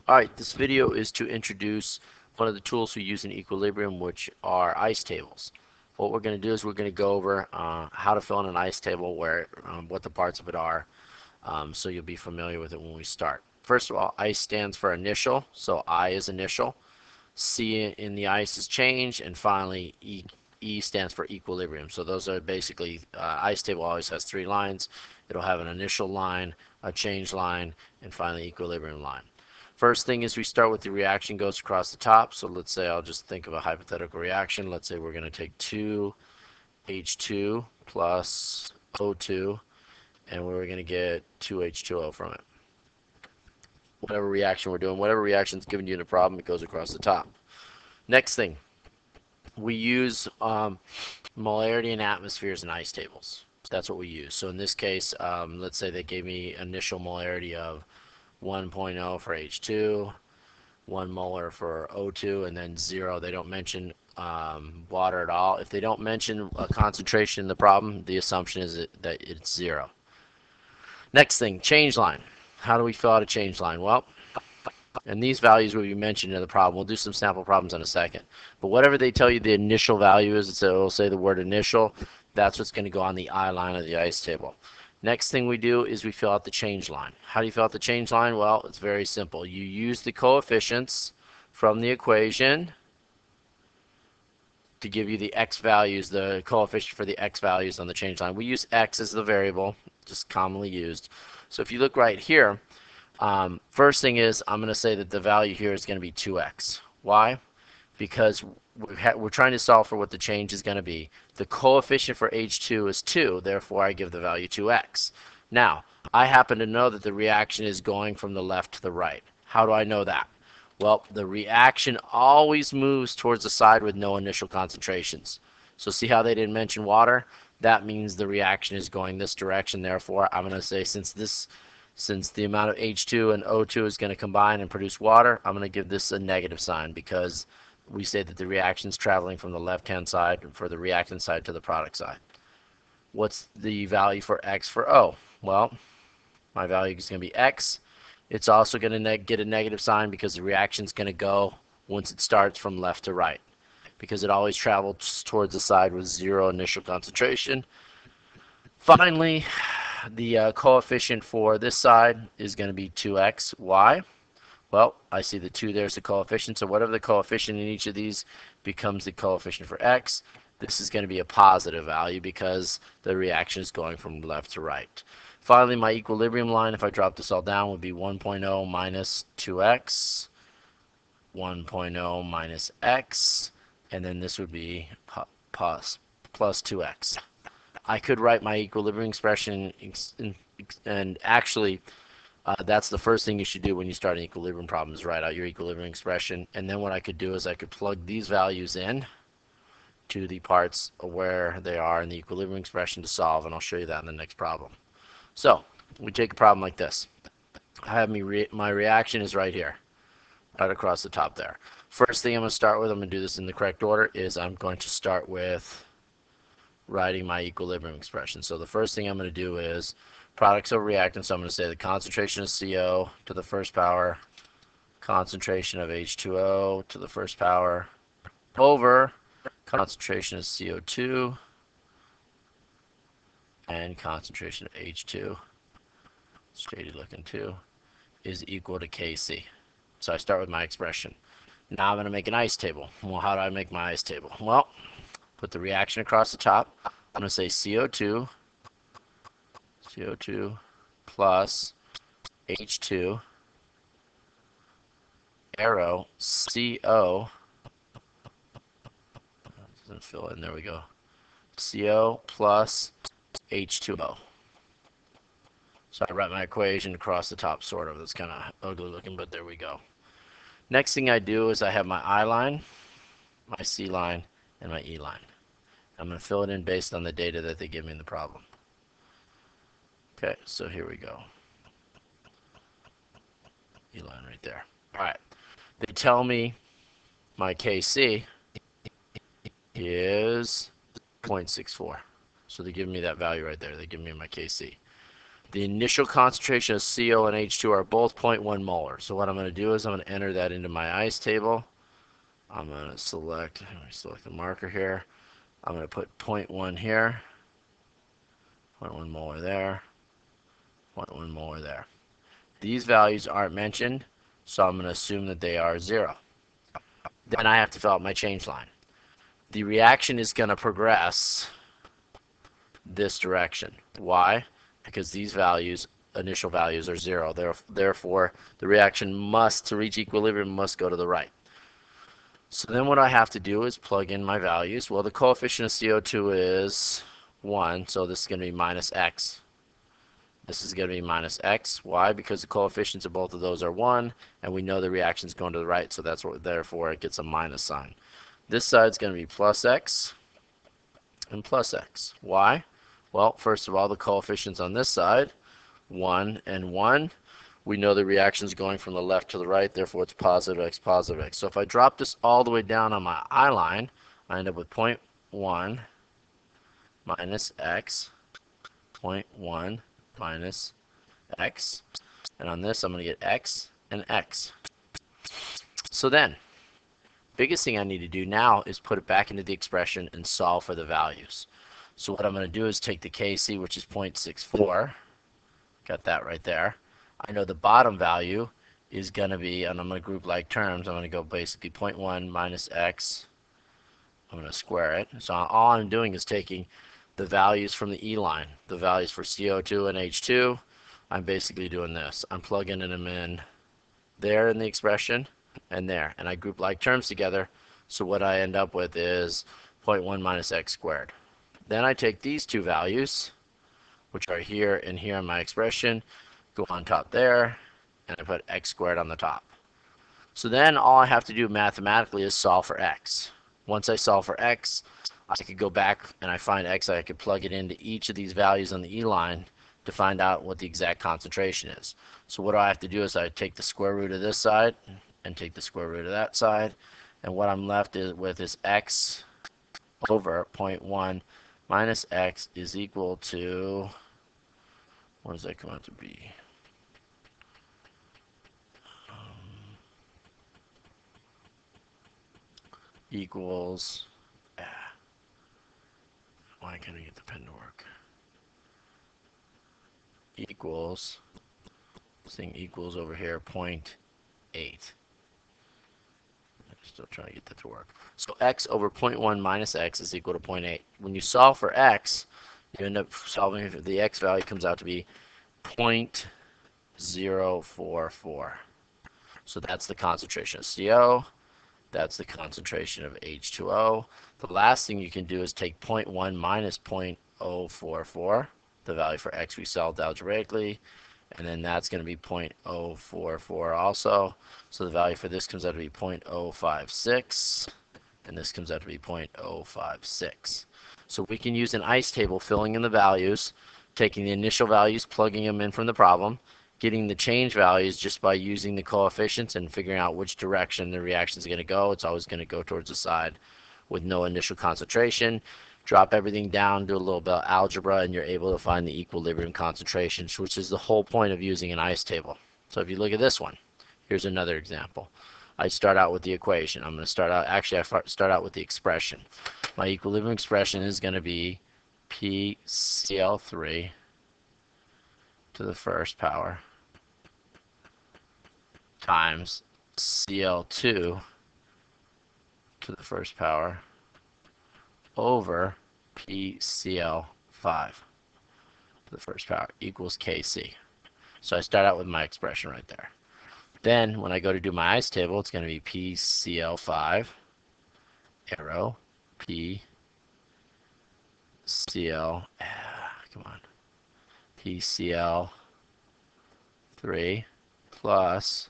Alright, this video is to introduce one of the tools we use in equilibrium, which are ice tables. What we're going to do is we're going to go over how to fill in an ice table, what the parts of it are, so you'll be familiar with it when we start. First of all, ice stands for initial, so I is initial. C in the ice is change, and finally E stands for equilibrium. So those are basically, ice table always has three lines. It'll have an initial line, a change line, and finally equilibrium line. First thing is we start with the reaction goes across the top. So let's say I'll just think of a hypothetical reaction. Let's say we're going to take 2H2 plus O2, and we're going to get 2H2O from it. Whatever reaction we're doing, whatever reaction is given you in a problem, it goes across the top. Next thing, we use molarity and atmospheres in ice tables. That's what we use. So in this case, let's say they gave me initial molarity of 1.0 for H2, 1 molar for O2, and then 0. They don't mention water at all. If they don't mention a concentration in the problem, the assumption is that it's 0. Next thing, change line. How do we fill out a change line? Well, and these values will be mentioned in the problem. We'll do some sample problems in a second. But whatever they tell you the initial value is, it'll say the word initial. That's what's going to go on the I line of the ice table. Next thing we do is we fill out the change line. How do you fill out the change line? Well, it's very simple. You use the coefficients from the equation to give you the x values, the coefficient for the x values on the change line. We use x as the variable, just commonly used. So if you look right here, first thing is I'm going to say that the value here is going to be 2x. Why? Because we're trying to solve for what the change is going to be. The coefficient for H2 is 2, therefore I give the value 2x. Now, I happen to know that the reaction is going from the left to the right. How do I know that? Well, the reaction always moves towards the side with no initial concentrations. So see how they didn't mention water? That means the reaction is going this direction. Therefore, I'm going to say since the amount of H2 and O2 is going to combine and produce water, I'm going to give this a negative sign because we say that the reaction is traveling from the left-hand side for the reactant side to the product side. What's the value for X for O? Well, my value is going to be X. It's also going to get a negative sign because the reaction is going to go, once it starts, from left to right, because it always travels towards the side with 0 initial concentration. Finally, the coefficient for this side is going to be 2x. Why? Well, I see the 2 there's the coefficient, so whatever the coefficient in each of these becomes the coefficient for x. This is going to be a positive value because the reaction is going from left to right. Finally, my equilibrium line, if I drop this all down, would be 1.0 minus 2x, 1.0 minus x, and then this would be plus 2x. I could write my equilibrium expression, and actually that's the first thing you should do when you start an equilibrium problem, is write out your equilibrium expression. And then what I could do is I could plug these values in to the parts where they are in the equilibrium expression to solve, and I'll show you that in the next problem. So we take a problem like this. I have my reaction is right here, right across the top there. First thing I'm going to start with, I'm going to do this in the correct order, is I'm going to start with writing my equilibrium expression. So the first thing I'm going to do is products over reactants. So I'm going to say the concentration of CO to the first power, concentration of H2O to the first power, over concentration of CO2 and concentration of H2, shady looking too, is equal to Kc. So I start with my expression. Now I'm going to make an ice table. Well, how do I make my ice table? Well, put the reaction across the top. I'm going to say CO2 plus H2 arrow CO, doesn't fill in, there we go, CO plus H2O. So I write my equation across the top, sort of. That's kind of ugly looking, but there we go. Next thing I do is I have my I line, my C line, and my E line. I'm going to fill it in based on the data that they give me in the problem. Okay, so here we go. E line right there. Alright, they tell me my Kc is 0.64. So they give me that value right there. They give me my Kc. The initial concentration of CO and H2 are both 0.1 molar. So what I'm going to do is I'm going to enter that into my ice table. I'm going to select the marker here. I'm going to put 0.1 here, 0.1 molar there, 0.1 molar there. These values aren't mentioned, so I'm going to assume that they are 0. Then I have to fill out my change line. The reaction is going to progress this direction. Why? Because these values, initial values, are 0. Therefore, the reaction must, to reach equilibrium, must go to the right. So then what I have to do is plug in my values. Well, the coefficient of CO2 is 1, so this is going to be minus x. This is going to be minus x. Why? Because the coefficients of both of those are 1, and we know the reaction is going to the right, so that's what, therefore it gets a minus sign. This side is going to be plus x and plus x. Why? Well, first of all, the coefficients on this side, 1 and 1, we know the reaction is going from the left to the right, therefore it's positive x, positive x. So if I drop this all the way down on my I line, I end up with 0.1 minus x, 0.1 minus x, and on this I'm going to get x and x. So then, biggest thing I need to do now is put it back into the expression and solve for the values. So what I'm going to do is take the Kc, which is 0.64, got that right there. I know the bottom value is going to be, and I'm going to group like terms, I'm going to go basically 0.1 minus x, I'm going to square it. So all I'm doing is taking the values from the E line, the values for CO2 and H2. I'm basically doing this. I'm plugging them in there in the expression and there, and I group like terms together, so what I end up with is 0.1 minus x squared. Then I take these two values, which are here and here in my expression, go on top there, and I put x squared on the top. So then all I have to do mathematically is solve for x. Once I solve for x, I could go back and I find x, I could plug it into each of these values on the E line to find out what the exact concentration is. So what I have to do is I take the square root of this side and take the square root of that side, and what I'm left with is x over 0.1 minus x is equal to, what does that come out to be? Equals, why can't I get the pen to work? Equals, this thing equals over here 0.8. I'm still trying to get that to work. So x over 0.1 minus x is equal to 0.8. When you solve for x, you end up solving for the x value comes out to be 0.044. So that's the concentration of CO. That's the concentration of H2O. The last thing you can do is take 0.1 minus 0.044, the value for x we solved algebraically, and then that's going to be 0.044 also. So the value for this comes out to be 0.056, and this comes out to be 0.056. So we can use an ICE table filling in the values, taking the initial values, plugging them in from the problem, getting the change values just by using the coefficients and figuring out which direction the reaction is going to go. It's always going to go towards the side with no initial concentration. Drop everything down, do a little bit of algebra, and you're able to find the equilibrium concentrations, which is the whole point of using an ICE table. So if you look at this one, here's another example. I start out with the equation. I'm going to start out, actually I start out with the expression. My equilibrium expression is going to be PCl3 to the first power times Cl2 to the first power over PCl5 to the first power equals Kc. So I start out with my expression right there. Then when I go to do my ICE table, it's going to be PCl5 arrow PCl, come on, PCl3 plus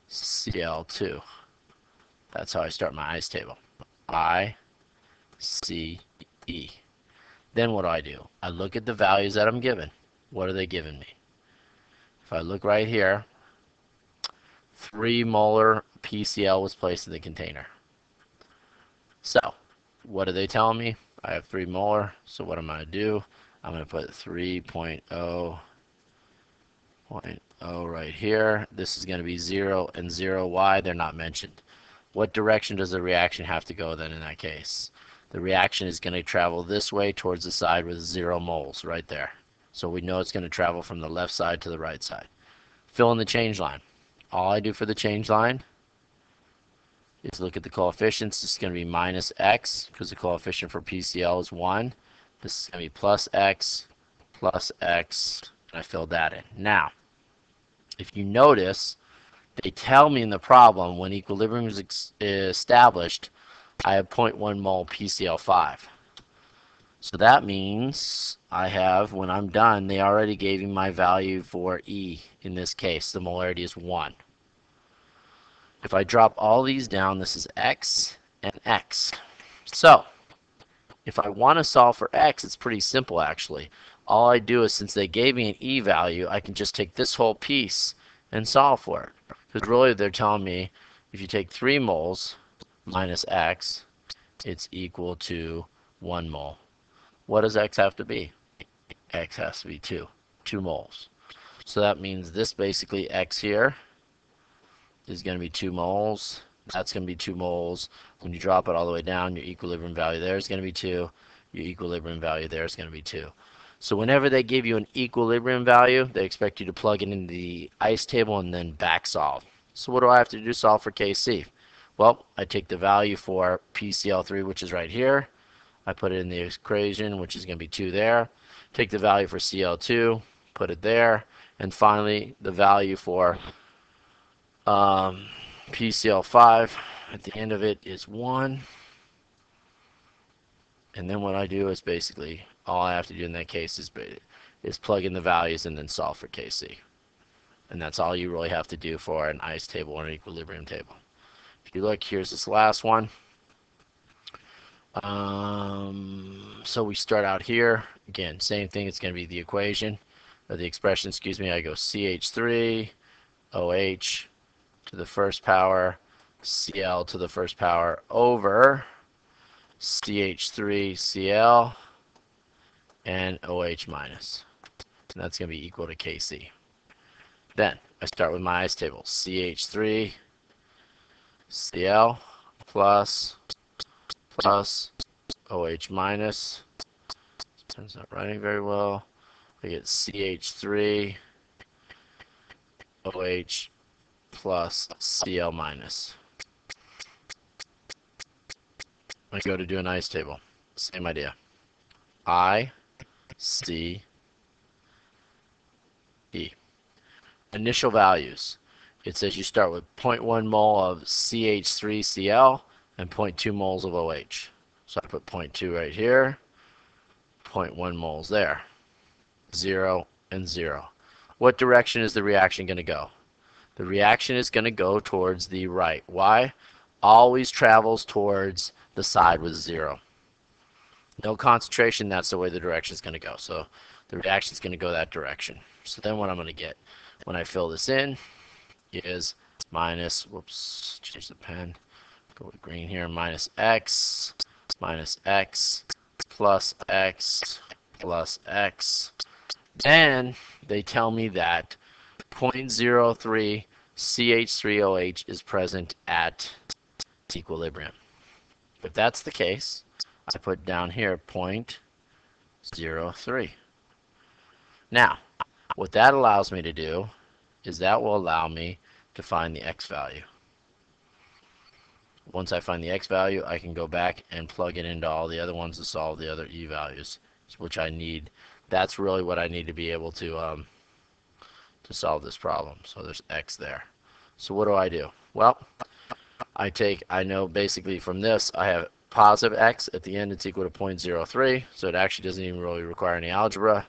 Cl2. That's how I start my ICE table. ICE. Then what do? I look at the values that I'm given. What are they giving me? If I look right here, 3 molar PCl was placed in the container. So what are they telling me? I have 3 molar, so what am I going to do? I'm going to put 3.0 0.0 right here. This is going to be 0 and 0. Why? They're not mentioned. What direction does the reaction have to go then in that case? The reaction is going to travel this way towards the side with 0 moles right there. So we know it's going to travel from the left side to the right side. Fill in the change line. All I do for the change line is look at the coefficients. This is going to be minus x because the coefficient for PCl is 1. This is going to be plus x, and I filled that in. Now, if you notice, they tell me in the problem when equilibrium is established, I have 0.1 mole PCl5. So that means I have, when I'm done, they already gave me my value for E. In this case, the molarity is 1. If I drop all these down, this is x and x. So if I want to solve for x, it's pretty simple actually. All I do is, since they gave me an E value, I can just take this whole piece and solve for it. Because really they're telling me if you take 3 moles minus x, it's equal to 1 mole. What does x have to be? X has to be 2 moles. So that means this basically x here is going to be 2 moles. That's going to be 2 moles. When you drop it all the way down, your equilibrium value there is going to be 2. Your equilibrium value there is going to be 2. So whenever they give you an equilibrium value, they expect you to plug it into the ICE table and then back solve. So what do I have to do to solve for Kc? Well, I take the value for PCl3, which is right here. I put it in the equation, which is going to be 2 there. Take the value for Cl2, put it there. And finally, the value for PCl5 at the end of it is 1. And then what I do is basically, all I have to do in that case is plug in the values and then solve for Kc. And that's all you really have to do for an ICE table or an equilibrium table. If you look, here's this last one. So we start out here. Again, same thing. It's going to be the equation, or the expression, excuse me. I go CH3, OH to the first power, Cl to the first power over CH3Cl and OH minus. And that's going to be equal to Kc. Then I start with my ICE table. CH3Cl plus OH minus. It's not writing very well. I get CH3 OH plus Cl minus. I go to do an ICE table. Same idea. I, C, E. Initial values. It says you start with 0.1 mole of CH3Cl and 0.2 moles of OH. So I put 0.2 right here, 0.1 moles there. 0 and 0. What direction is the reaction going to go? The reaction is going to go towards the right. Why? Always travels towards the side with 0. No concentration, that's the way the direction is going to go. So the reaction is going to go that direction. So then what I'm going to get when I fill this in is minus, whoops, change the pen, go with green here, minus x plus x plus x. Then they tell me that 0.03 CH3OH is present at equilibrium. If that's the case, I put down here 0.03. Now, what that allows me to do is that will allow me to find the x value. Once I find the x value, I can go back and plug it into all the other ones to solve the other e values, which I need. That's really what I need to be able to solve this problem. So there's x there. So what do? Well, I know basically from this, I have positive x. At the end, it's equal to 0.03. So it actually doesn't even really require any algebra.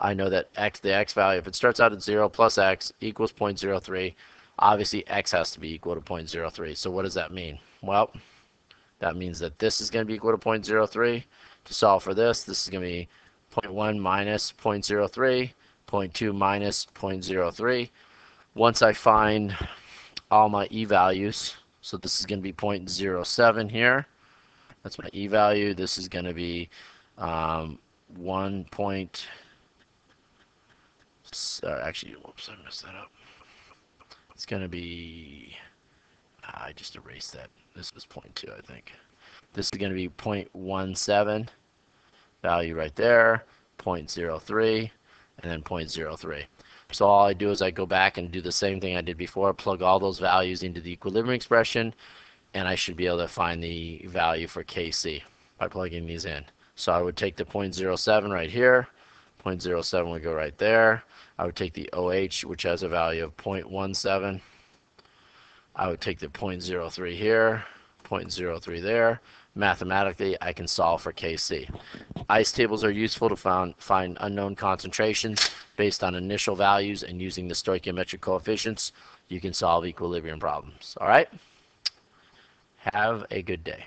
I know that the x value, if it starts out at 0 plus x equals 0.03, obviously x has to be equal to 0.03. So what does that mean? Well, that means that this is going to be equal to 0.03. To solve for this, this is going to be 0.1 minus 0.03, 0.2 minus 0.03. Once I find all my e values, so this is going to be 0.07 here. That's my e value. This is going to be 1.07 Actually, whoops, I messed that up. It's going to be, I just erased that. This was 0.2, I think. This is going to be 0.17, value right there, 0.03, and then 0.03. So all I do is I go back and do the same thing I did before, plug all those values into the equilibrium expression, and I should be able to find the value for Kc by plugging these in. So I would take the 0.07 right here, 0.07 would go right there. I would take the OH, which has a value of 0.17. I would take the 0.03 here, 0.03 there. Mathematically, I can solve for Kc. ICE tables are useful to find unknown concentrations based on initial values, and using the stoichiometric coefficients, you can solve equilibrium problems. All right? Have a good day.